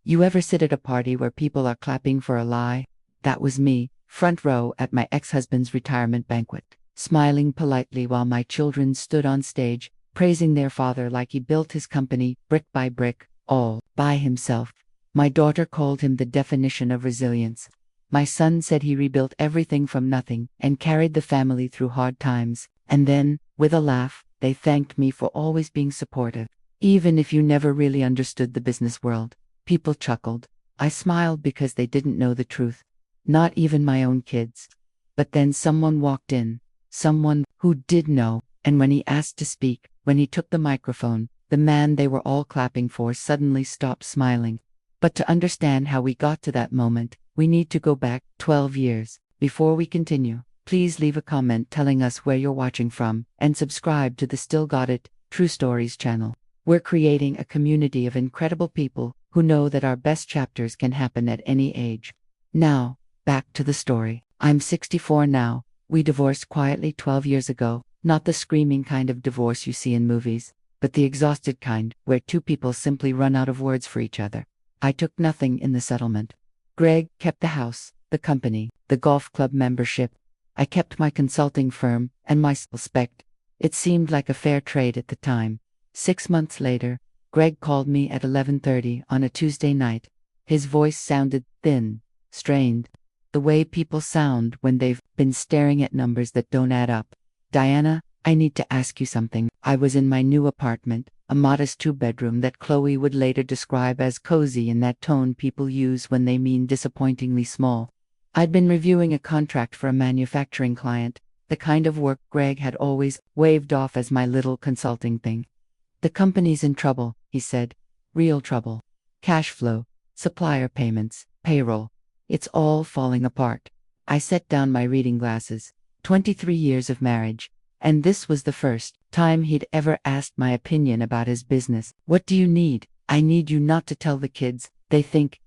You ever sit at a party where people are clapping for a lie? That was me, front row at my ex-husband's retirement banquet, smiling politely while my children stood on stage, praising their father like he built his company, brick by brick, all by himself. My daughter called him the definition of resilience. My son said he rebuilt everything from nothing and carried the family through hard times. And then, with a laugh, they thanked me for always being supportive. Even if you never really understood the business world, people chuckled. I smiled because they didn't know the truth. Not even my own kids. But then someone walked in. Someone who did know. And when he asked to speak, when he took the microphone, the man they were all clapping for suddenly stopped smiling. But to understand how we got to that moment, we need to go back 12 years. Before we continue, please leave a comment telling us where you're watching from, and subscribe to the Still Got It, True Stories channel. We're creating a community of incredible people who know that our best chapters can happen at any age. Now, back to the story. I'm 64 now. We divorced quietly 12 years ago, not the screaming kind of divorce you see in movies, but the exhausted kind, where two people simply run out of words for each other. I took nothing in the settlement. Greg kept the house, the company, the golf club membership. I kept my consulting firm and my spec. It seemed like a fair trade at the time. 6 months later, Greg called me at 11:30 on a Tuesday night. His voice sounded thin, strained, the way people sound when they've been staring at numbers that don't add up. Diana, I need to ask you something. I was in my new apartment, a modest 2-bedroom that Chloe would later describe as cozy in that tone people use when they mean disappointingly small. I'd been reviewing a contract for a manufacturing client, the kind of work Greg had always waved off as my little consulting thing. The company's in trouble, he said. Real trouble. Cash flow, supplier payments, payroll. It's all falling apart. I set down my reading glasses. 23 years of marriage. And this was the first time he'd ever asked my opinion about his business. What do you need? I need you not to tell the kids. They think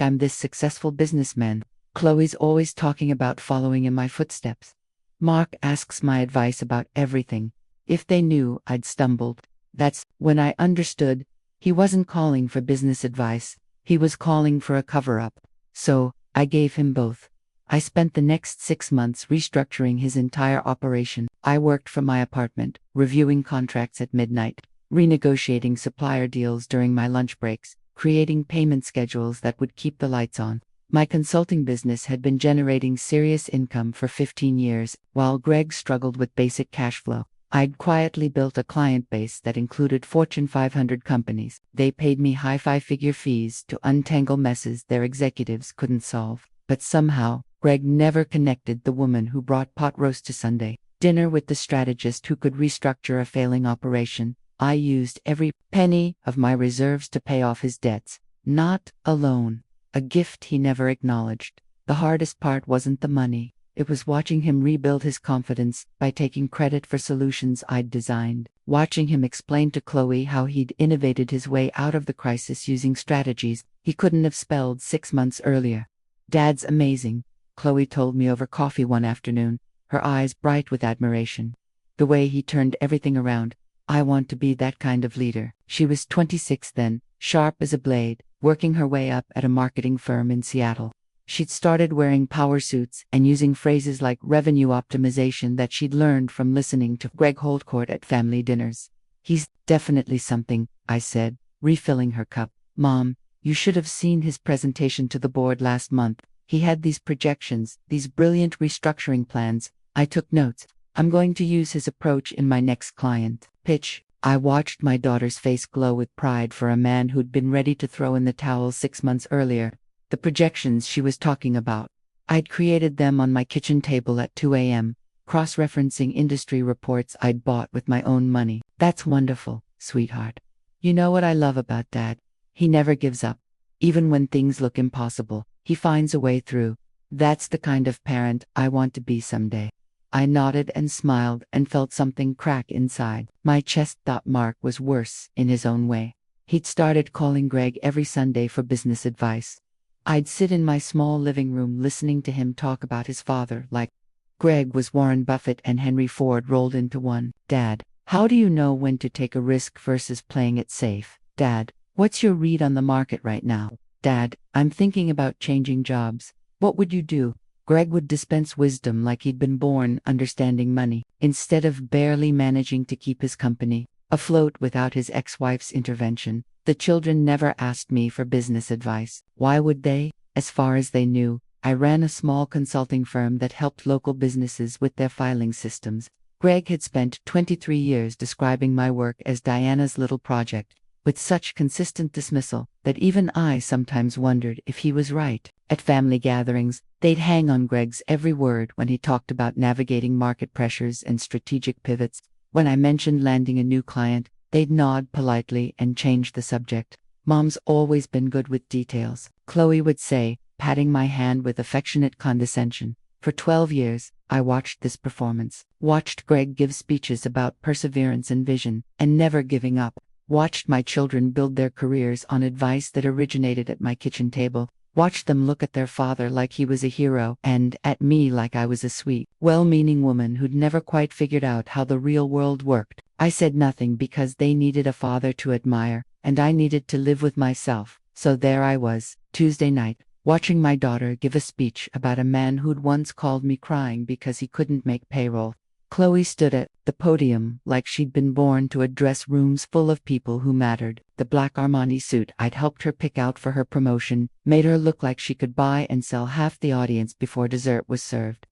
I'm this successful businessman. Chloe's always talking about following in my footsteps. Mark asks my advice about everything. If they knew I'd stumbled. That's when I understood. He wasn't calling for business advice. He was calling for a cover-up. So, I gave him both. I spent the next 6 months restructuring his entire operation. I worked from my apartment, reviewing contracts at midnight, renegotiating supplier deals during my lunch breaks, creating payment schedules that would keep the lights on. My consulting business had been generating serious income for 15 years, while Greg struggled with basic cash flow. I'd quietly built a client base that included Fortune 500 companies. They paid me high five-figure fees to untangle messes their executives couldn't solve. But somehow, Greg never connected the woman who brought pot roast to Sunday dinner with the strategist who could restructure a failing operation. I used every penny of my reserves to pay off his debts. Not alone. A gift he never acknowledged. The hardest part wasn't the money. It was watching him rebuild his confidence by taking credit for solutions I'd designed. Watching him explain to Chloe how he'd innovated his way out of the crisis using strategies he couldn't have spelled 6 months earlier. Dad's amazing, Chloe told me over coffee one afternoon, her eyes bright with admiration. The way he turned everything around. I want to be that kind of leader. She was 26 then, sharp as a blade, working her way up at a marketing firm in Seattle. She'd started wearing power suits and using phrases like revenue optimization that she'd learned from listening to Greg Holdcourt at family dinners. He's definitely something, I said, refilling her cup. Mom, you should have seen his presentation to the board last month. He had these projections, these brilliant restructuring plans. I took notes. I'm going to use his approach in my next client pitch. I watched my daughter's face glow with pride for a man who'd been ready to throw in the towel 6 months earlier. The projections she was talking about. I'd created them on my kitchen table at 2 a.m., cross-referencing industry reports I'd bought with my own money. That's wonderful, sweetheart. You know what I love about Dad? He never gives up. Even when things look impossible, he finds a way through. That's the kind of parent I want to be someday. I nodded and smiled and felt something crack inside. My chest thought Mark was worse in his own way. He'd started calling Greg every Sunday for business advice. I'd sit in my small living room listening to him talk about his father like Greg was Warren Buffett and Henry Ford rolled into one. Dad, how do you know when to take a risk versus playing it safe? Dad, what's your read on the market right now? Dad, I'm thinking about changing jobs. What would you do? Greg would dispense wisdom like he'd been born understanding money, instead of barely managing to keep his company afloat without his ex-wife's intervention. The children never asked me for business advice. Why would they? As far as they knew, I ran a small consulting firm that helped local businesses with their filing systems. Greg had spent 23 years describing my work as Diana's little project, with such consistent dismissal that even I sometimes wondered if he was right. At family gatherings, they'd hang on Greg's every word when he talked about navigating market pressures and strategic pivots. When I mentioned landing a new client, they'd nod politely and change the subject. Mom's always been good with details, Chloe would say, patting my hand with affectionate condescension. For 12 years, I watched this performance, watched Greg give speeches about perseverance and vision, and never giving up, watched my children build their careers on advice that originated at my kitchen table, watched them look at their father like he was a hero and at me like I was a sweet, well-meaning woman who'd never quite figured out how the real world worked. I said nothing because they needed a father to admire, and I needed to live with myself. So there I was, Tuesday night, watching my daughter give a speech about a man who'd once called me crying because he couldn't make payroll. Chloe stood at the podium like she'd been born to address rooms full of people who mattered. The black Armani suit I'd helped her pick out for her promotion made her look like she could buy and sell half the audience before dessert was served.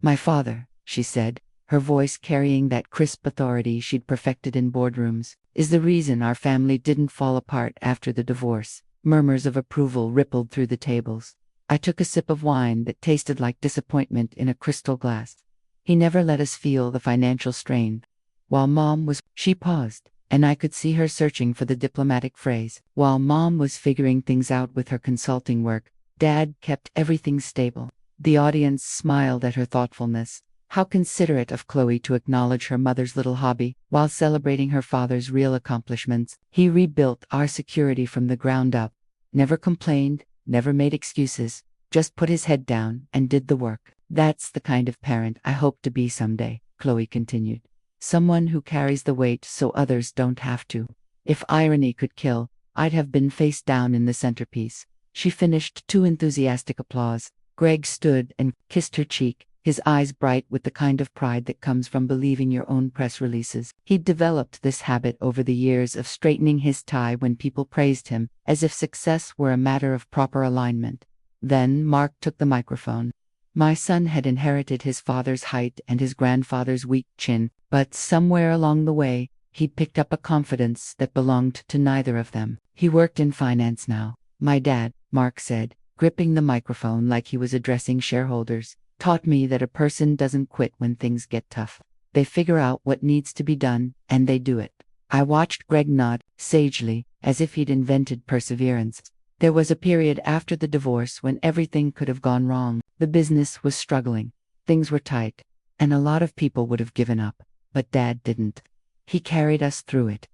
My father, she said, her voice carrying that crisp authority she'd perfected in boardrooms, is the reason our family didn't fall apart after the divorce. Murmurs of approval rippled through the tables. I took a sip of wine that tasted like disappointment in a crystal glass. He never let us feel the financial strain. While Mom was, she paused, and I could see her searching for the diplomatic phrase. While Mom was figuring things out with her consulting work, Dad kept everything stable. The audience smiled at her thoughtfulness. How considerate of Chloe to acknowledge her mother's little hobby, while celebrating her father's real accomplishments. He rebuilt our security from the ground up. Never complained, never made excuses, just put his head down and did the work. That's the kind of parent I hope to be someday, Chloe continued. Someone who carries the weight so others don't have to. If irony could kill, I'd have been face down in the centerpiece. She finished to enthusiastic applause. Greg stood and kissed her cheek, his eyes bright with the kind of pride that comes from believing your own press releases. He'd developed this habit over the years of straightening his tie when people praised him, as if success were a matter of proper alignment. Then Mark took the microphone. My son had inherited his father's height and his grandfather's weak chin, but somewhere along the way, he picked up a confidence that belonged to neither of them. He worked in finance now. My dad, Mark said, gripping the microphone like he was addressing shareholders, taught me that a person doesn't quit when things get tough. They figure out what needs to be done, and they do it. I watched Greg nod, sagely, as if he'd invented perseverance. There was a period after the divorce when everything could have gone wrong. The business was struggling. Things were tight, and a lot of people would have given up. But Dad didn't. He carried us through it.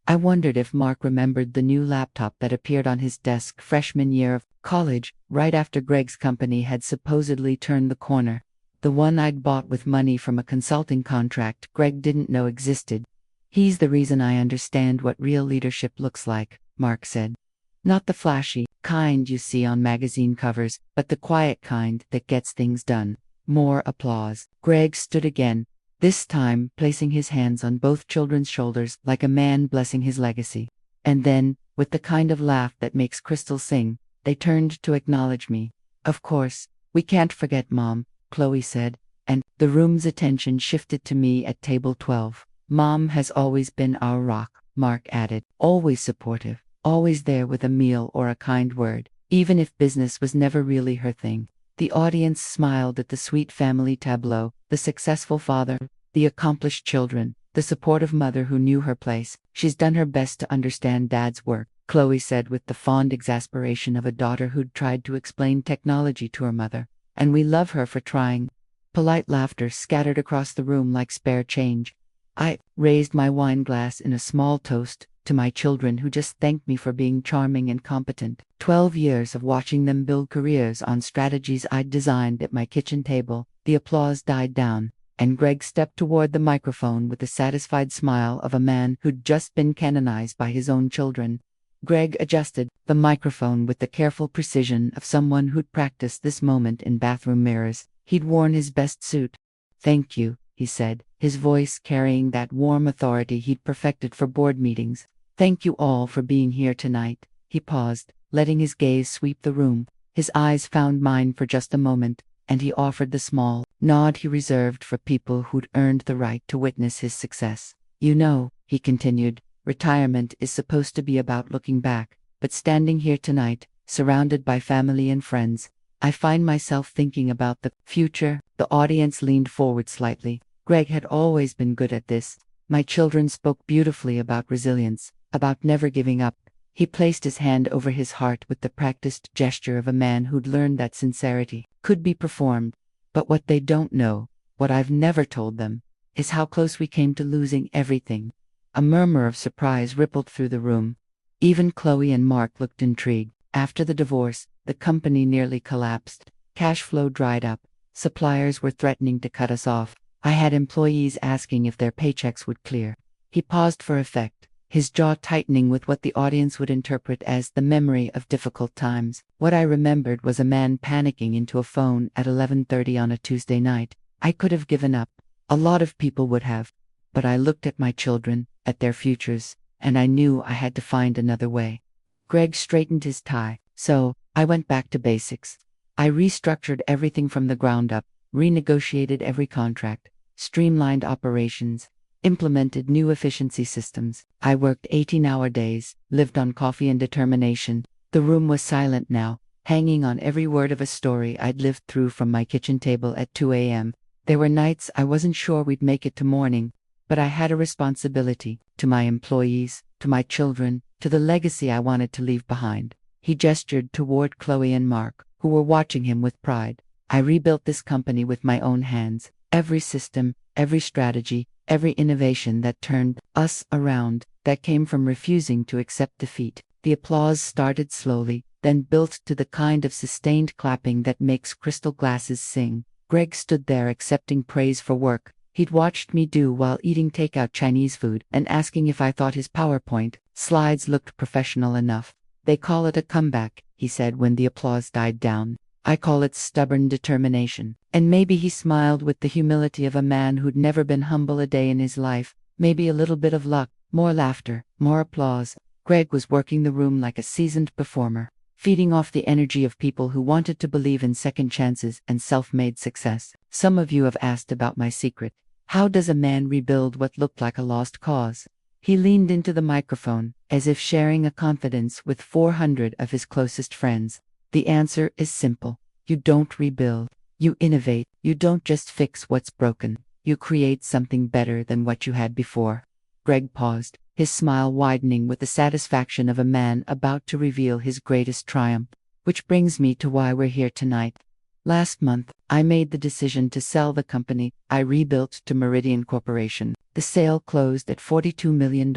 I wondered if Mark remembered the new laptop that appeared on his desk freshman year of college, right after Greg's company had supposedly turned the corner. The one I'd bought with money from a consulting contract Greg didn't know existed. He's the reason I understand what real leadership looks like, Mark said. Not the flashy kind you see on magazine covers, but the quiet kind that gets things done. More applause. Greg stood again, this time placing his hands on both children's shoulders like a man blessing his legacy. And then, with the kind of laugh that makes crystals sing, they turned to acknowledge me. Of course, we can't forget Mom, Chloe said, and the room's attention shifted to me at table 12. Mom has always been our rock, Mark added, always supportive, always there with a meal or a kind word, even if business was never really her thing. The audience smiled at the sweet family tableau, the successful father, the accomplished children, the supportive mother who knew her place. She's done her best to understand Dad's work, Chloe said with the fond exasperation of a daughter who'd tried to explain technology to her mother. And we love her for trying. Polite laughter scattered across the room like spare change. I raised my wine glass in a small toast to my children who just thanked me for being charming and competent. 12 years of watching them build careers on strategies I'd designed at my kitchen table. The applause died down, and Greg stepped toward the microphone with the satisfied smile of a man who'd just been canonized by his own children. Greg adjusted the microphone with the careful precision of someone who'd practiced this moment in bathroom mirrors. He'd worn his best suit. "Thank you," he said, his voice carrying that warm authority he'd perfected for board meetings. "Thank you all for being here tonight." He paused, letting his gaze sweep the room. His eyes found mine for just a moment, and he offered the small nod he reserved for people who'd earned the right to witness his success. "You know," he continued, "retirement is supposed to be about looking back, but standing here tonight, surrounded by family and friends, I find myself thinking about the future." The audience leaned forward slightly. Greg had always been good at this. My children spoke beautifully about resilience, about never giving up. He placed his hand over his heart with the practiced gesture of a man who'd learned that sincerity could be performed. But what they don't know, what I've never told them, is how close we came to losing everything. A murmur of surprise rippled through the room. Even Chloe and Mark looked intrigued. After the divorce, the company nearly collapsed. Cash flow dried up. Suppliers were threatening to cut us off. I had employees asking if their paychecks would clear. He paused for effect, his jaw tightening with what the audience would interpret as the memory of difficult times. What I remembered was a man panicking into a phone at 11:30 on a Tuesday night. I could have given up. A lot of people would have. But I looked at my children, at their futures, and I knew I had to find another way. Greg straightened his tie. "So, I went back to basics. I restructured everything from the ground up, renegotiated every contract, streamlined operations, implemented new efficiency systems. I worked 18-hour days, lived on coffee and determination." The room was silent now, hanging on every word of a story I'd lived through from my kitchen table at 2 a.m. There were nights I wasn't sure we'd make it to morning, but I had a responsibility to my employees, to my children, to the legacy I wanted to leave behind. He gestured toward Chloe and Mark, who were watching him with pride. "I rebuilt this company with my own hands. Every system, every strategy, every innovation that turned us around, that came from refusing to accept defeat." The applause started slowly, then built to the kind of sustained clapping that makes crystal glasses sing. Greg stood there accepting praise for work he'd watched me do while eating takeout Chinese food and asking if I thought his PowerPoint slides looked professional enough. "They call it a comeback," he said when the applause died down. "I call it stubborn determination." And maybe he smiled with the humility of a man who'd never been humble a day in his life. Maybe a little bit of luck, more laughter, more applause. Greg was working the room like a seasoned performer, feeding off the energy of people who wanted to believe in second chances and self-made success. "Some of you have asked about my secret. How does a man rebuild what looked like a lost cause?" He leaned into the microphone, as if sharing a confidence with 400 of his closest friends. "The answer is simple. You don't rebuild. You innovate. You don't just fix what's broken. You create something better than what you had before." Greg paused, his smile widening with the satisfaction of a man about to reveal his greatest triumph. "Which brings me to why we're here tonight. Last month, I made the decision to sell the company I rebuilt to Meridian Corporation. The sale closed at $42 million.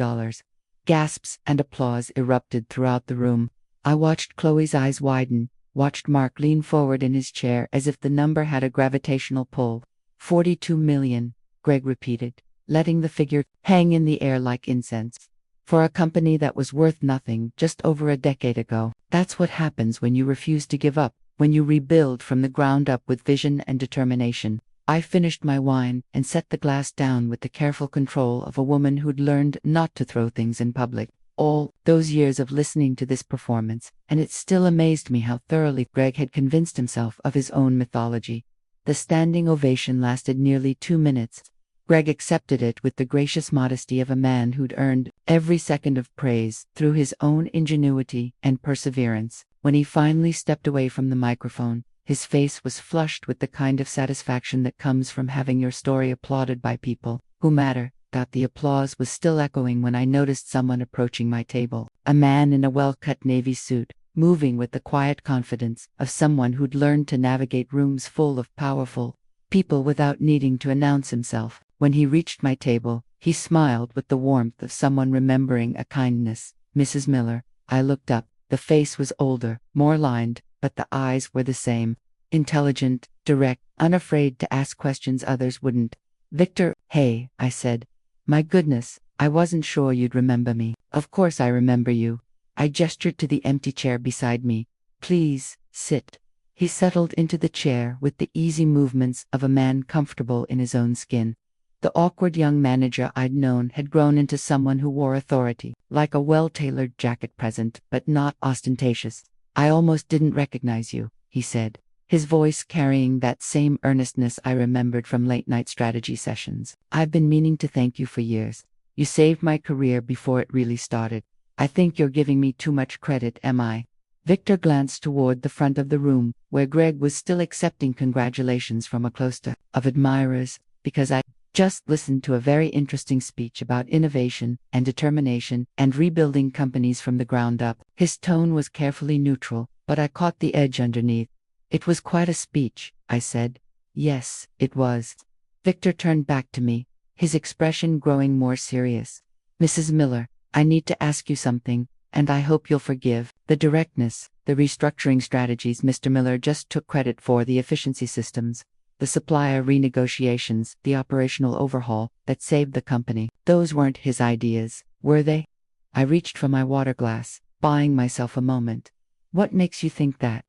Gasps and applause erupted throughout the room. I watched Chloe's eyes widen, watched Mark lean forward in his chair as if the number had a gravitational pull. $42 million, Greg repeated, letting the figure hang in the air like incense. For a company that was worth nothing just over a decade ago. That's what happens when you refuse to give up, when you rebuild from the ground up with vision and determination. I finished my wine and set the glass down with the careful control of a woman who'd learned not to throw things in public. All those years of listening to this performance, and it still amazed me how thoroughly Greg had convinced himself of his own mythology. The standing ovation lasted nearly 2 minutes. Greg accepted it with the gracious modesty of a man who'd earned every second of praise through his own ingenuity and perseverance. When he finally stepped away from the microphone, his face was flushed with the kind of satisfaction that comes from having your story applauded by people who matter. The applause was still echoing when I noticed someone approaching my table. A man in a well-cut navy suit, moving with the quiet confidence of someone who'd learned to navigate rooms full of powerful people without needing to announce himself. When he reached my table, he smiled with the warmth of someone remembering a kindness. "Mrs. Miller." I looked up. The face was older, more lined, but the eyes were the same. Intelligent, direct, unafraid to ask questions others wouldn't. "Victor." "Hey," I said. "My goodness, I wasn't sure you'd remember me." "Of course I remember you. I gestured to the empty chair beside me. Please, sit. He settled into the chair with the easy movements of a man comfortable in his own skin. The awkward young manager I'd known had grown into someone who wore authority, like a well-tailored jacket present, but not ostentatious. I almost didn't recognize you, he said, his voice carrying that same earnestness I remembered from late-night strategy sessions. I've been meaning to thank you for years. You saved my career before it really started. I think you're giving me too much credit, am I? Victor glanced toward the front of the room, where Greg was still accepting congratulations from a cluster of admirers, because I just listened to a very interesting speech about innovation and determination and rebuilding companies from the ground up. His tone was carefully neutral, but I caught the edge underneath. It was quite a speech, I said. Yes, it was. Victor turned back to me, his expression growing more serious. Mrs. Miller, I need to ask you something, and I hope you'll forgive the directness. The restructuring strategies Mr. Miller just took credit for, the efficiency systems, the supplier renegotiations, the operational overhaul that saved the company. Those weren't his ideas, were they? I reached for my water glass, buying myself a moment. What makes you think that?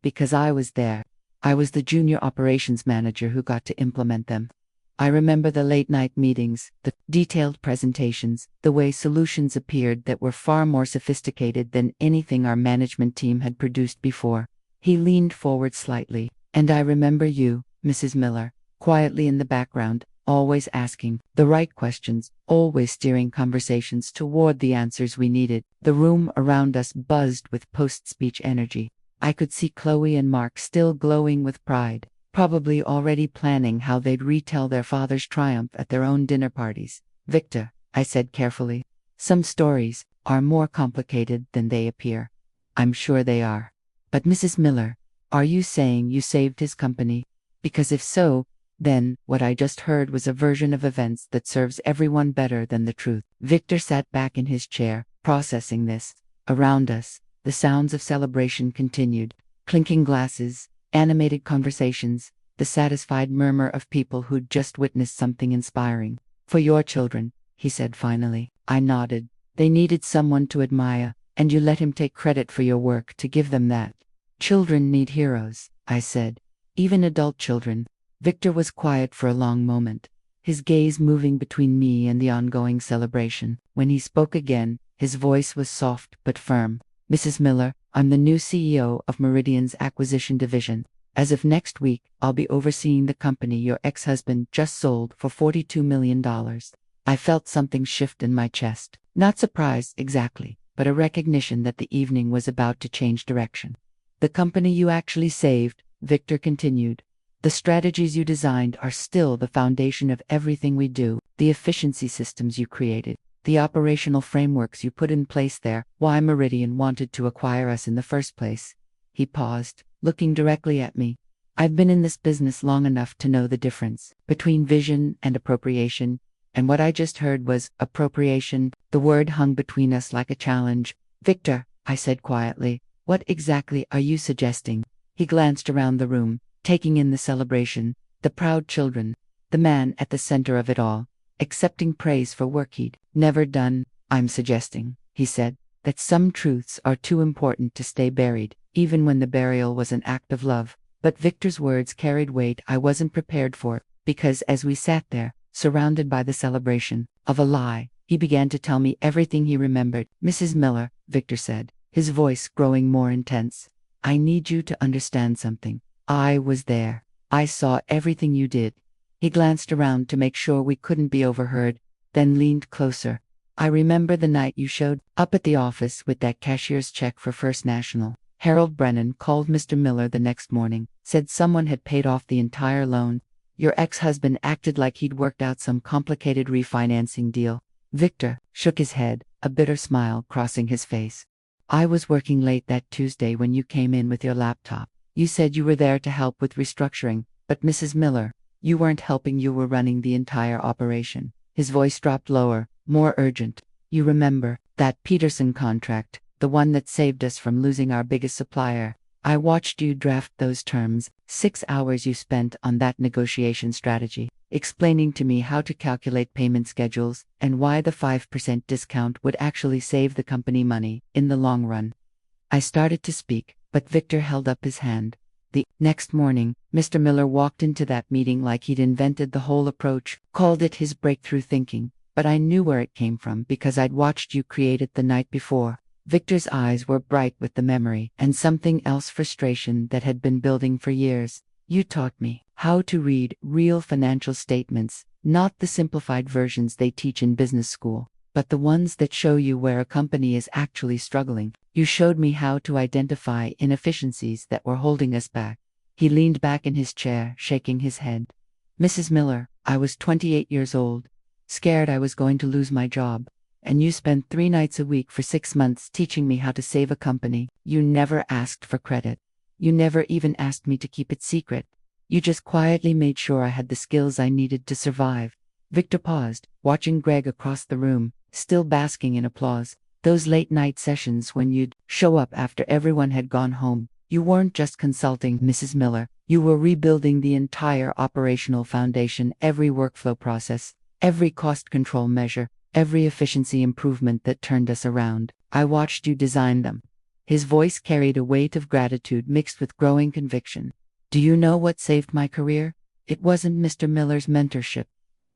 Because I was there. I was the junior operations manager who got to implement them. I remember the late-night meetings, the detailed presentations, the way solutions appeared that were far more sophisticated than anything our management team had produced before. He leaned forward slightly. And I remember you, Mrs. Miller, quietly in the background, always asking the right questions, always steering conversations toward the answers we needed. The room around us buzzed with post-speech energy. I could see Chloe and Mark still glowing with pride, probably already planning how they'd retell their father's triumph at their own dinner parties. Victor, I said carefully, some stories are more complicated than they appear. I'm sure they are. But Mrs. Miller, are you saying you saved his company? Because if so, then what I just heard was a version of events that serves everyone better than the truth. Victor sat back in his chair, processing this. Around us, the sounds of celebration continued. Clinking glasses, animated conversations, the satisfied murmur of people who'd just witnessed something inspiring. For your children, he said finally. I nodded. They needed someone to admire, and you let him take credit for your work to give them that. Children need heroes, I said. Even adult children. Victor was quiet for a long moment, his gaze moving between me and the ongoing celebration. When he spoke again, his voice was soft but firm. Mrs. Miller, I'm the new CEO of Meridian's acquisition division. As of next week, I'll be overseeing the company your ex-husband just sold for $42 million. I felt something shift in my chest. Not surprise, exactly, but a recognition that the evening was about to change direction. The company you actually saved, Victor continued. The strategies you designed are still the foundation of everything we do. The efficiency systems you created, the operational frameworks you put in place there, why Meridian wanted to acquire us in the first place. He paused, looking directly at me. I've been in this business long enough to know the difference between vision and appropriation, and what I just heard was appropriation. The word hung between us like a challenge. Victor, I said quietly, what exactly are you suggesting? He glanced around the room, taking in the celebration, the proud children, the man at the center of it all, accepting praise for work he'd never done. I'm suggesting, he said, that some truths are too important to stay buried, even when the burial was an act of love. But Victor's words carried weight I wasn't prepared for, because as we sat there, surrounded by the celebration of a lie, he began to tell me everything he remembered. Mrs. Miller, Victor said, his voice growing more intense, I need you to understand something. I was there. I saw everything you did. He glanced around to make sure we couldn't be overheard, then leaned closer. I remember the night you showed up at the office with that cashier's check for First National. Harold Brennan called Mr. Miller the next morning, said someone had paid off the entire loan. Your ex-husband acted like he'd worked out some complicated refinancing deal. Victor shook his head, a bitter smile crossing his face. I was working late that Tuesday when you came in with your laptop. You said you were there to help with restructuring, but Mrs. Miller, you weren't helping, you were running the entire operation. His voice dropped lower, more urgent. You remember that Peterson contract, the one that saved us from losing our biggest supplier. I watched you draft those terms, 6 hours you spent on that negotiation strategy, explaining to me how to calculate payment schedules and why the 5% discount would actually save the company money in the long run. I started to speak, but Victor held up his hand. The next morning, Mr. Miller walked into that meeting like he'd invented the whole approach, called it his breakthrough thinking, but I knew where it came from because I'd watched you create it the night before. Victor's eyes were bright with the memory and something else, frustration that had been building for years. You taught me how to read real financial statements, not the simplified versions they teach in business school, but the ones that show you where a company is actually struggling. You showed me how to identify inefficiencies that were holding us back. He leaned back in his chair, shaking his head. Mrs. Miller, I was 28 years old, scared I was going to lose my job. And you spent 3 nights a week for 6 months teaching me how to save a company. You never asked for credit. You never even asked me to keep it secret. You just quietly made sure I had the skills I needed to survive. Victor paused, watching Greg across the room, still basking in applause. Those late-night sessions when you'd show up after everyone had gone home. You weren't just consulting, Mrs. Miller. You were rebuilding the entire operational foundation, every workflow process, every cost control measure, every efficiency improvement that turned us around. I watched you design them. His voice carried a weight of gratitude mixed with growing conviction. Do you know what saved my career? It wasn't Mr. Miller's mentorship.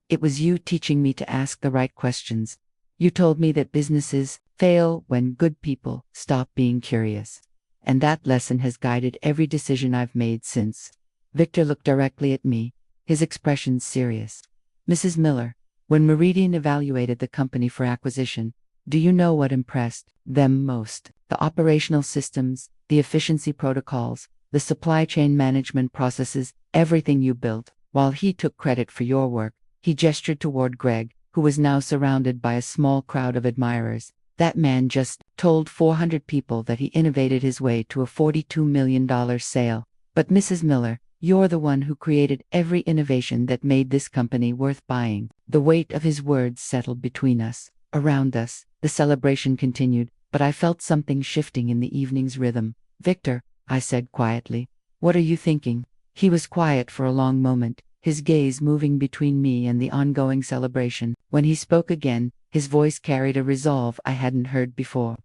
It was you teaching me to ask the right questions. You told me that businesses fail when good people stop being curious. And that lesson has guided every decision I've made since. Victor looked directly at me, his expression serious. Mrs. Miller, when Meridian evaluated the company for acquisition, do you know what impressed them most? The operational systems, the efficiency protocols, the supply chain management processes, everything you built. While he took credit for your work, he gestured toward Greg, who was now surrounded by a small crowd of admirers. That man just told 400 people that he innovated his way to a $42 million sale. But Mrs. Miller, you're the one who created every innovation that made this company worth buying. The weight of his words settled between us. Around us, the celebration continued, but I felt something shifting in the evening's rhythm. Victor, I said quietly, what are you thinking? He was quiet for a long moment, his gaze moving between me and the ongoing celebration. When he spoke again, his voice carried a resolve I hadn't heard before.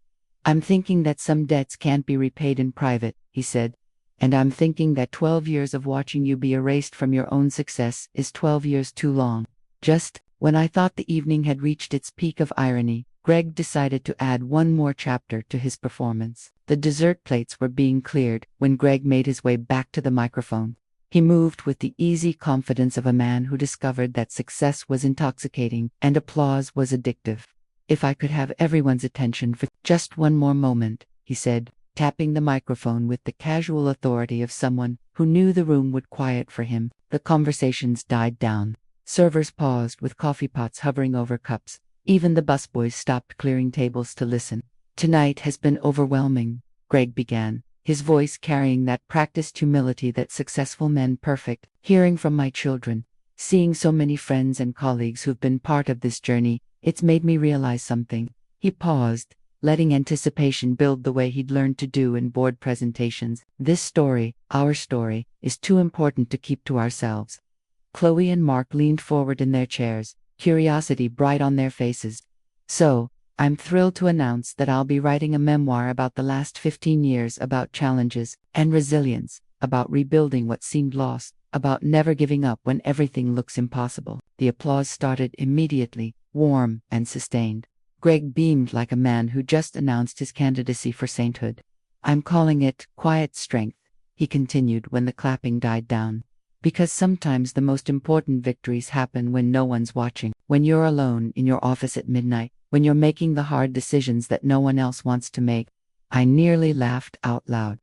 I'm thinking that some debts can't be repaid in private, he said. And I'm thinking that 12 years of watching you be erased from your own success is 12 years too long. Just when I thought the evening had reached its peak of irony, Greg decided to add one more chapter to his performance. The dessert plates were being cleared when Greg made his way back to the microphone. He moved with the easy confidence of a man who discovered that success was intoxicating and applause was addictive. If I could have everyone's attention for just one more moment, he said, tapping the microphone with the casual authority of someone who knew the room would quiet for him. The conversations died down. Servers paused with coffee pots hovering over cups. Even the busboys stopped clearing tables to listen. Tonight has been overwhelming, Greg began, his voice carrying that practiced humility that successful men perfect. Hearing from my children, seeing so many friends and colleagues who've been part of this journey, it's made me realize something. He paused, letting anticipation build the way he'd learned to do in board presentations. This story, our story, is too important to keep to ourselves. Chloe and Mark leaned forward in their chairs, curiosity bright on their faces. So, I'm thrilled to announce that I'll be writing a memoir about the last 15 years, about challenges and resilience, about rebuilding what seemed lost, about never giving up when everything looks impossible. The applause started immediately, warm and sustained. Greg beamed like a man who just announced his candidacy for sainthood. I'm calling it quiet strength, he continued when the clapping died down. Because sometimes the most important victories happen when no one's watching, when you're alone in your office at midnight, when you're making the hard decisions that no one else wants to make. I nearly laughed out loud.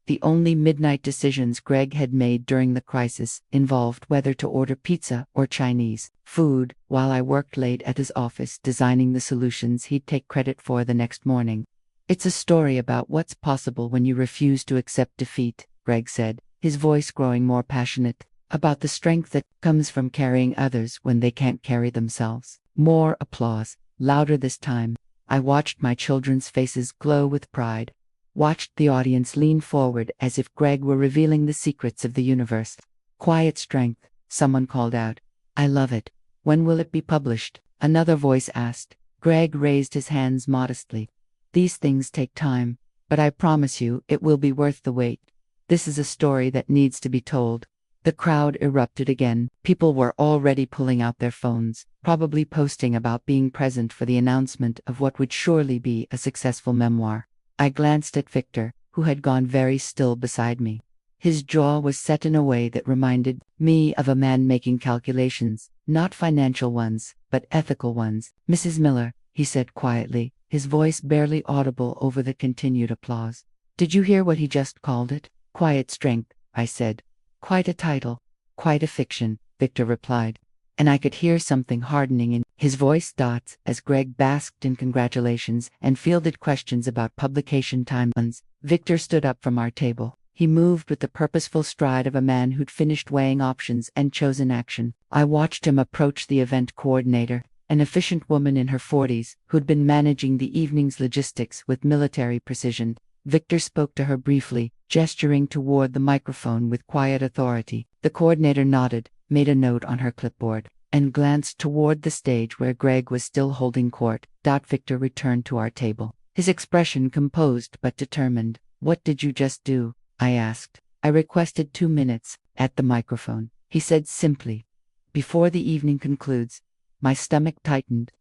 The only midnight decisions Greg had made during the crisis involved whether to order pizza or Chinese food, while I worked late at his office designing the solutions he'd take credit for the next morning. It's a story about what's possible when you refuse to accept defeat, Greg said, his voice growing more passionate, about the strength that comes from carrying others when they can't carry themselves. More applause, louder this time. I watched my children's faces glow with pride. watched the audience lean forward as if Greg were revealing the secrets of the universe. Quiet strength, someone called out. I love it. When will it be published? Another voice asked. Greg raised his hands modestly. These things take time, but I promise you it will be worth the wait. This is a story that needs to be told. The crowd erupted again. People were already pulling out their phones, probably posting about being present for the announcement of what would surely be a successful memoir. I glanced at Victor, who had gone very still beside me. His jaw was set in a way that reminded me of a man making calculations, not financial ones, but ethical ones. Mrs. Miller, he said quietly, his voice barely audible over the continued applause. Did you hear what he just called it? Quiet strength, I said. Quite a title. Quite a fiction, Victor replied. And I could hear something hardening in his voice dots as Greg basked in congratulations and fielded questions about publication timelines. Victor stood up from our table. He moved with the purposeful stride of a man who'd finished weighing options and chosen action. I watched him approach the event coordinator, an efficient woman in her 40s, who'd been managing the evening's logistics with military precision. Victor spoke to her briefly, gesturing toward the microphone with quiet authority. The coordinator nodded, made a note on her clipboard, and glanced toward the stage where Greg was still holding court. Victor returned to our table, his expression composed but determined. What did you just do? I asked. I requested 2 minutes, at the microphone, he said simply. Before the evening concludes. My stomach tightened.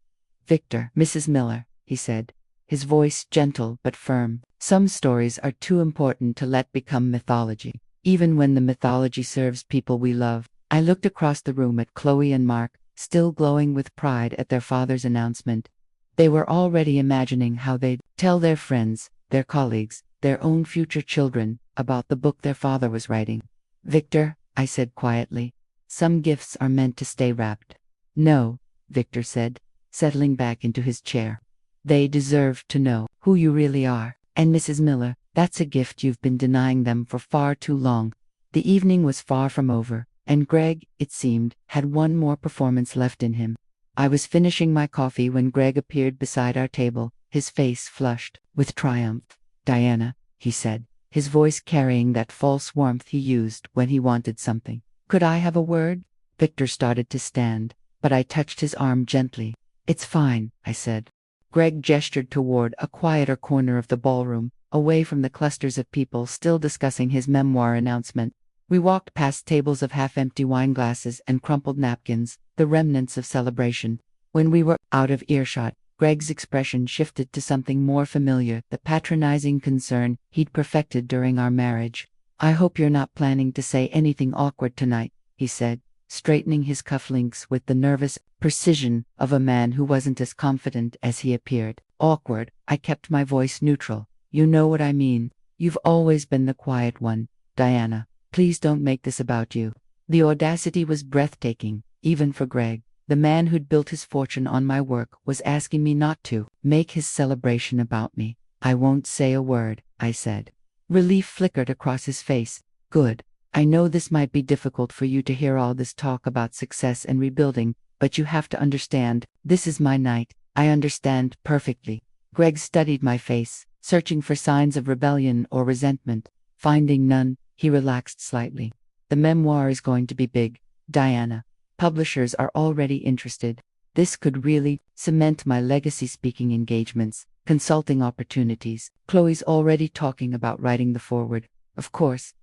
Victor, Mrs. Miller, he said, his voice gentle but firm. Some stories are too important to let become mythology, even when the mythology serves people we love. I looked across the room at Chloe and Mark, still glowing with pride at their father's announcement. They were already imagining how they'd tell their friends, their colleagues, their own future children, about the book their father was writing. Victor, I said quietly, some gifts are meant to stay wrapped. No, Victor said, settling back into his chair. They deserve to know who you really are. And Mrs. Miller, that's a gift you've been denying them for far too long. The evening was far from over, and Greg, it seemed, had one more performance left in him. I was finishing my coffee when Greg appeared beside our table, his face flushed with triumph. Diana, he said, his voice carrying that false warmth he used when he wanted something. Could I have a word? Victor started to stand, but I touched his arm gently. It's fine, I said. Greg gestured toward a quieter corner of the ballroom, away from the clusters of people still discussing his memoir announcement. We walked past tables of half-empty wine glasses and crumpled napkins, the remnants of celebration. When we were out of earshot, Greg's expression shifted to something more familiar, the patronizing concern he'd perfected during our marriage. I hope you're not planning to say anything awkward tonight, he said, straightening his cufflinks with the nervous precision of a man who wasn't as confident as he appeared. Awkward, I kept my voice neutral. You know what I mean. You've always been the quiet one, Diana. Please don't make this about you. The audacity was breathtaking, even for Greg. The man who'd built his fortune on my work was asking me not to make his celebration about me. I won't say a word, I said. Relief flickered across his face. Good. I know this might be difficult for you to hear all this talk about success and rebuilding, but you have to understand, this is my night. I understand perfectly. Greg studied my face, searching for signs of rebellion or resentment. Finding none, he relaxed slightly. The memoir is going to be big, Diana. Publishers are already interested. This could really cement my legacy speaking engagements, consulting opportunities. Chloe's already talking about writing the foreword. Of course,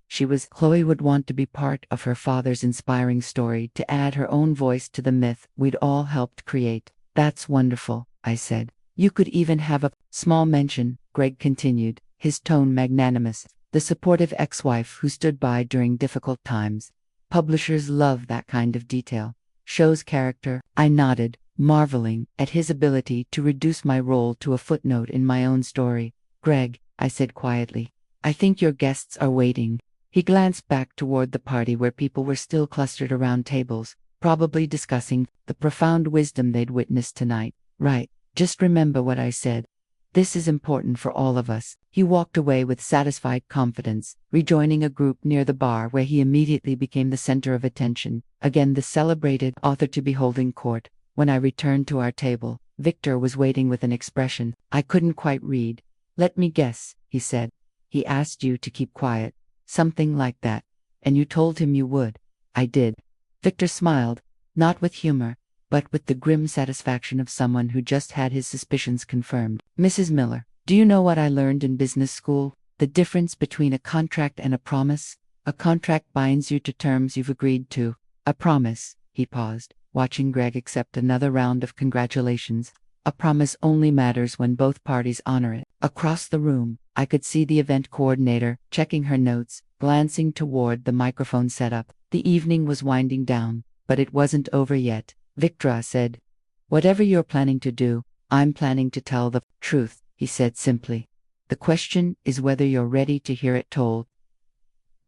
Chloe would want to be part of her father's inspiring story, to add her own voice to the myth we'd all helped create. That's wonderful, I said. You could even have a small mention, Greg continued, his tone magnanimous. The supportive ex-wife who stood by during difficult times. Publishers love that kind of detail. Shows character. I nodded, marveling at his ability to reduce my role to a footnote in my own story. Greg, I said quietly, I think your guests are waiting. He glanced back toward the party where people were still clustered around tables, probably discussing the profound wisdom they'd witnessed tonight. Right, just remember what I said. This is important for all of us. He walked away with satisfied confidence, rejoining a group near the bar where he immediately became the center of attention, again the celebrated author to be holding court. When I returned to our table, Victor was waiting with an expression I couldn't quite read. Let me guess, he said. He asked you to keep quiet. Something like that. And you told him you would. I did. Victor smiled, not with humor, but with the grim satisfaction of someone who just had his suspicions confirmed. Mrs. Miller, do you know what I learned in business school? The difference between a contract and a promise? A contract binds you to terms you've agreed to. A promise, he paused, watching Greg accept another round of congratulations. A promise only matters when both parties honor it. Across the room, I could see the event coordinator, checking her notes, glancing toward the microphone setup. The evening was winding down, but it wasn't over yet. Victra said, "Whatever you're planning to do, I'm planning to tell the truth," he said simply. "The question is whether you're ready to hear it told."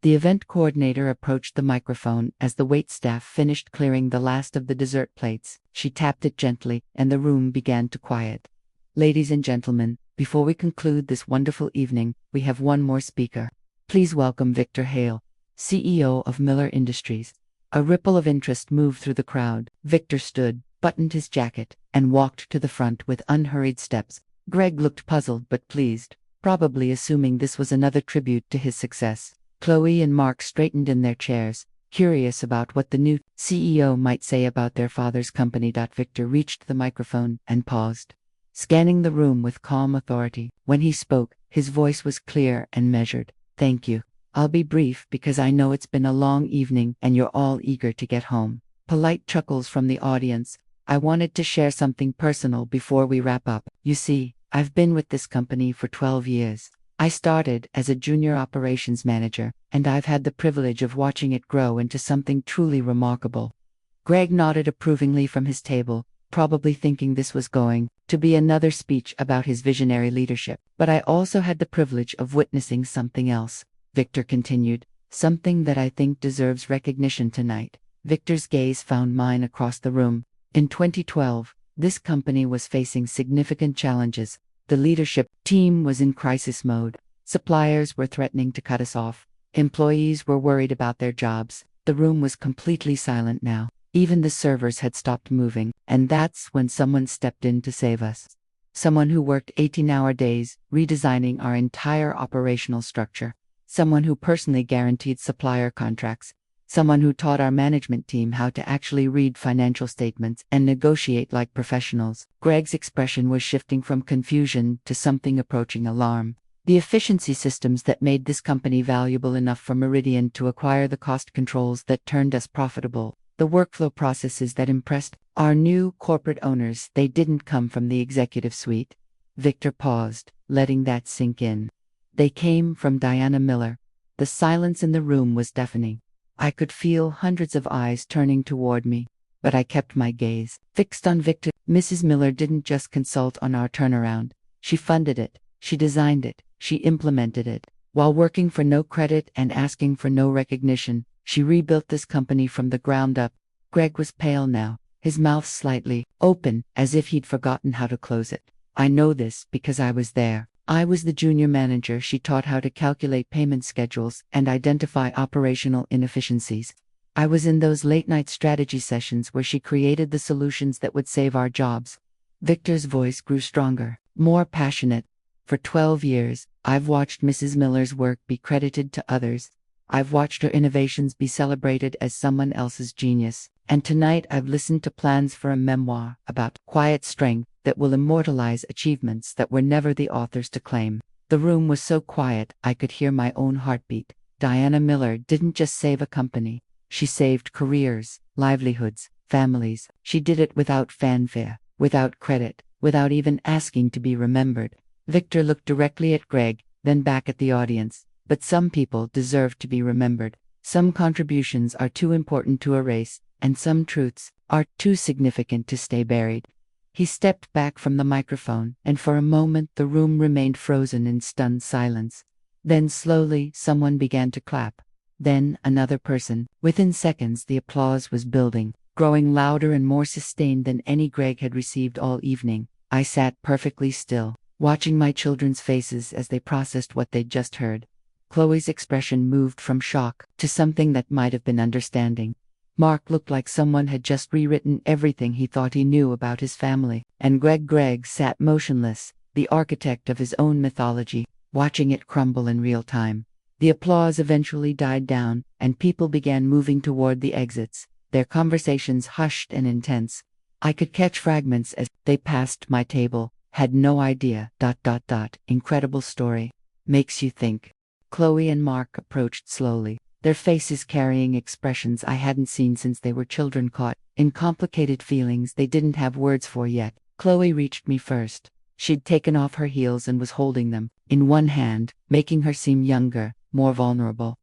The event coordinator approached the microphone as the waitstaff finished clearing the last of the dessert plates. She tapped it gently, and the room began to quiet. "Ladies and gentlemen, before we conclude this wonderful evening, we have one more speaker. Please welcome Victor Hale, CEO of Miller Industries." A ripple of interest moved through the crowd. Victor stood, buttoned his jacket, and walked to the front with unhurried steps. Greg looked puzzled but pleased, probably assuming this was another tribute to his success. Chloe and Mark straightened in their chairs, curious about what the new CEO might say about their father's company. Victor reached the microphone and paused, scanning the room with calm authority. When he spoke, his voice was clear and measured. "Thank you. I'll be brief because I know it's been a long evening and you're all eager to get home." Polite chuckles from the audience. "I wanted to share something personal before we wrap up. You see, I've been with this company for 12 years. I started as a junior operations manager, and I've had the privilege of watching it grow into something truly remarkable." Greg nodded approvingly from his table, probably thinking this was going to be another speech about his visionary leadership. "But I also had the privilege of witnessing something else," Victor continued, "something that I think deserves recognition tonight." Victor's gaze found mine across the room. In 2012, this company was facing significant challenges. The leadership team was in crisis mode. Suppliers were threatening to cut us off. Employees were worried about their jobs. The room was completely silent now. Even the servers had stopped moving, and that's when someone stepped in to save us. Someone who worked 18-hour days, redesigning our entire operational structure. Someone who personally guaranteed supplier contracts. Someone who taught our management team how to actually read financial statements and negotiate like professionals. Greg's expression was shifting from confusion to something approaching alarm. The efficiency systems that made this company valuable enough for Meridian to acquire the cost controls that turned us profitable. The workflow processes that impressed our new corporate owners, they didn't come from the executive suite. Victor paused, letting that sink in. They came from Diana Miller. The silence in the room was deafening. I could feel hundreds of eyes turning toward me, but I kept my gaze fixed on Victor. Mrs. Miller didn't just consult on our turnaround. She funded it, she designed it, she implemented it. While working for no credit and asking for no recognition, she rebuilt this company from the ground up. Greg was pale now, his mouth slightly open, as if he'd forgotten how to close it. "I know this because I was there. I was the junior manager she taught how to calculate payment schedules and identify operational inefficiencies. I was in those late-night strategy sessions where she created the solutions that would save our jobs." Victor's voice grew stronger, more passionate. "For 12 years, I've watched Mrs. Miller's work be credited to others. I've watched her innovations be celebrated as someone else's genius. And tonight I've listened to plans for a memoir about quiet strength that will immortalize achievements that were never the author's to claim." The room was so quiet I could hear my own heartbeat. Diana Miller didn't just save a company. She saved careers, livelihoods, families. She did it without fanfare, without credit, without even asking to be remembered. Victor looked directly at Greg, then back at the audience. "But some people deserve to be remembered. Some contributions are too important to erase, and some truths are too significant to stay buried." He stepped back from the microphone, and for a moment the room remained frozen in stunned silence. Then slowly someone began to clap. Then another person. Within seconds the applause was building, growing louder and more sustained than any Greg had received all evening. I sat perfectly still, watching my children's faces as they processed what they'd just heard. Chloe's expression moved from shock to something that might have been understanding. Mark looked like someone had just rewritten everything he thought he knew about his family. And Greg sat motionless, the architect of his own mythology. watching it crumble in real time. The applause eventually died down, and people began moving toward the exits, their conversations hushed and intense. I could catch fragments as they passed my table. Had no idea. Incredible story. Makes you think. Chloe and Mark approached slowly, their faces carrying expressions I hadn't seen since they were children caught in complicated feelings they didn't have words for yet. Chloe reached me first. She'd taken off her heels and was holding them in one hand, making her seem younger, more vulnerable.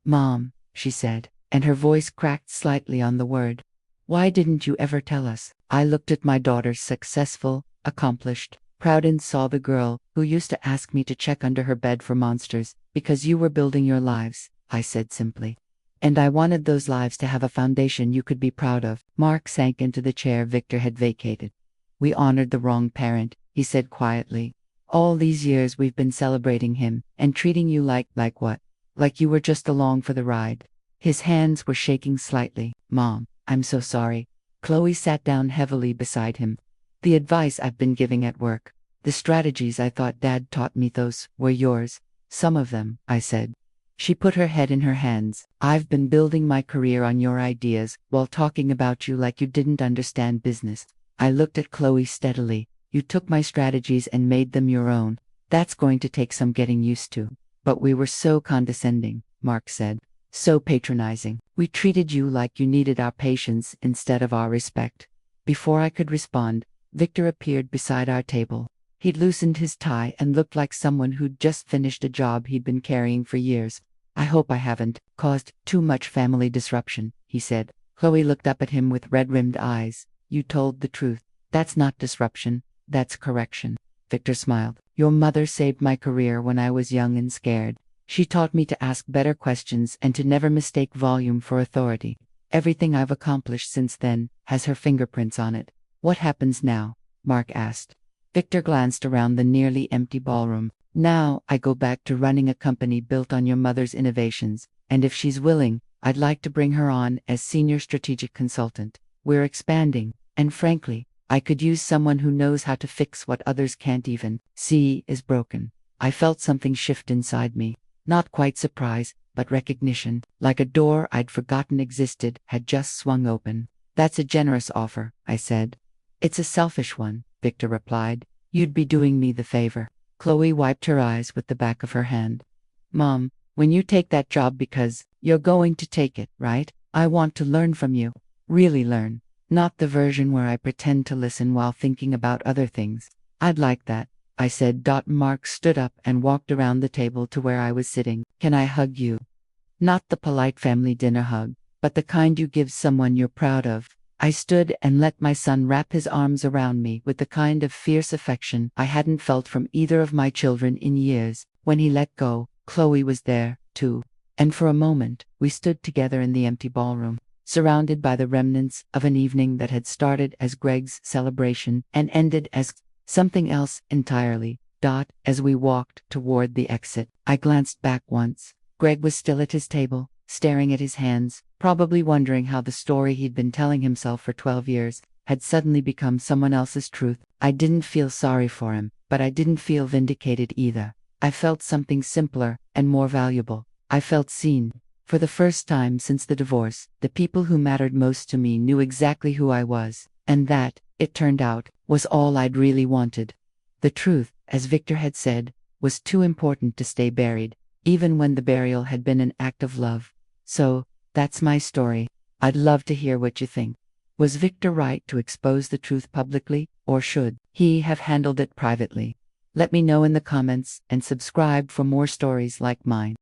"Mom," she said, and her voice cracked slightly on the word. "Why didn't you ever tell us?" I looked at my daughter, successful, accomplished, proud, and saw the girl who used to ask me to check under her bed for monsters, because you were building your lives, I said simply. And I wanted those lives to have a foundation you could be proud of. Mark sank into the chair Victor had vacated. "We honored the wrong parent," he said quietly. "All these years we've been celebrating him, and treating you like what? Like you were just along for the ride." His hands were shaking slightly. "Mom, I'm so sorry." Chloe sat down heavily beside him. "The advice I've been giving at work, the strategies I thought Dad taught me, those were yours." "Some of them," I said. She put her head in her hands. "I've been building my career on your ideas, while talking about you like you didn't understand business." I looked at Chloe steadily. "You took my strategies and made them your own. That's going to take some getting used to." "But we were so condescending," Mark said. "So patronizing. We treated you like you needed our patience instead of our respect." Before I could respond, Victor appeared beside our table. He'd loosened his tie and looked like someone who'd just finished a job he'd been carrying for years. "I hope I haven't caused too much family disruption," he said. Chloe looked up at him with red-rimmed eyes. "You told the truth. That's not disruption, that's correction." Victor smiled. "Your mother saved my career when I was young and scared. She taught me to ask better questions and to never mistake volume for authority. Everything I've accomplished since then has her fingerprints on it." "What happens now?" Mark asked. Victor glanced around the nearly empty ballroom. "Now, I go back to running a company built on your mother's innovations, and if she's willing, I'd like to bring her on as senior strategic consultant. We're expanding, and frankly, I could use someone who knows how to fix what others can't even see is broken." I felt something shift inside me. Not quite surprise, but recognition, like a door I'd forgotten existed, had just swung open. "That's a generous offer," I said. "It's a selfish one," Victor replied. "You'd be doing me the favor." Chloe wiped her eyes with the back of her hand. "Mom, when you take that job, because you're going to take it, right? I want to learn from you. Really learn. Not the version where I pretend to listen while thinking about other things." "I'd like that," I said. Mark stood up and walked around the table to where I was sitting. "Can I hug you?" Not the polite family dinner hug, but the kind you give someone you're proud of. I stood and let my son wrap his arms around me with the kind of fierce affection I hadn't felt from either of my children in years. When he let go, Chloe was there, too. And for a moment, we stood together in the empty ballroom, surrounded by the remnants of an evening that had started as Greg's celebration and ended as something else entirely. As we walked toward the exit, I glanced back once. Greg was still at his table, staring at his hands, probably wondering how the story he'd been telling himself for 12 years had suddenly become someone else's truth. I didn't feel sorry for him, but I didn't feel vindicated either. I felt something simpler and more valuable. I felt seen. For the first time since the divorce, the people who mattered most to me knew exactly who I was, and that, it turned out, was all I'd really wanted. The truth, as Victor had said, was too important to stay buried, even when the burial had been an act of love. So, that's my story. I'd love to hear what you think. Was Victor right to expose the truth publicly, or should he have handled it privately? Let me know in the comments and subscribe for more stories like mine.